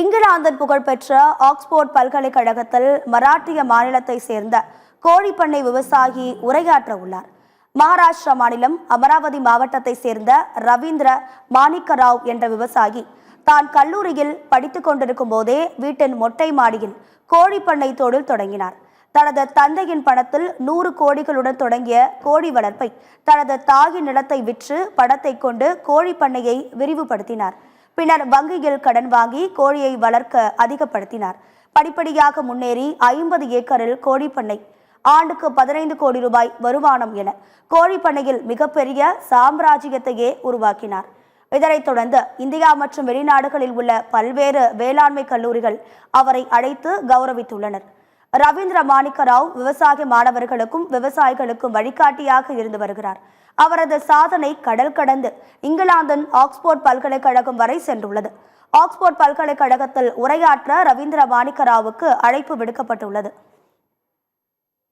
இங்கிலாந்தின் புகழ்பெற்ற ஆக்ஸ்போர்ட் பல்கலைக்கழகத்தில் மராட்டிய மாநிலத்தை சேர்ந்த கோழிப்பண்ணை விவசாயி உரையாற்ற உள்ளார். மகாராஷ்டிரா மாநிலம் அமராவதி மாவட்டத்தை சேர்ந்த ரவீந்திர மாணிக்கராவ் என்ற விவசாயி தான் கல்லூரியில் படித்துக் கொண்டிருக்கும் போதே வீட்டின் மொட்டை மாடியில் கோழிப்பண்ணை தொழில் தொடங்கினார். தனது தந்தையின் பணத்தில் 100 கோடிகளுடன் தொடங்கிய கோழி வளர்ப்பை தனது தாயின் நிலத்தை விற்று பணத்தை கொண்டு கோழிப்பண்ணையை விரிவுபடுத்தினார். பின்னர் வங்கியில் கடன் வாங்கி கோழியை வளர்க்க அதிகப்படுத்தினார். படிப்படியாக முன்னேறி 50 ஏக்கரில் கோழிப்பண்ணை, ஆண்டுக்கு 15 கோடி ரூபாய் வருமானம் என கோழிப்பண்ணையில் மிகப்பெரிய சாம்ராஜ்யத்தையே உருவாக்கினார். இதனைத் தொடர்ந்து இந்தியா மற்றும் வெளிநாடுகளில் உள்ள பல்வேறு வேளாண்மை கல்லூரிகள் அவரை அழைத்து கௌரவித்துள்ளனர். ரவீந்திர மாணிக்கராவ் விவசாய மாணவர்களுக்கும் விவசாயிகளுக்கும் வழிகாட்டியாக இருந்து வருகிறார். அவரது சாதனை கடல் கடந்து இங்கிலாந்தின் ஆக்ஸ்போர்ட் பல்கலைக்கழகம் வரை சென்றுள்ளது. ஆக்ஸ்போர்ட் பல்கலைக்கழகத்தில் உரையாற்ற ரவீந்திர மாணிக்கராவுக்கு அழைப்பு விடுக்கப்பட்டுள்ளது.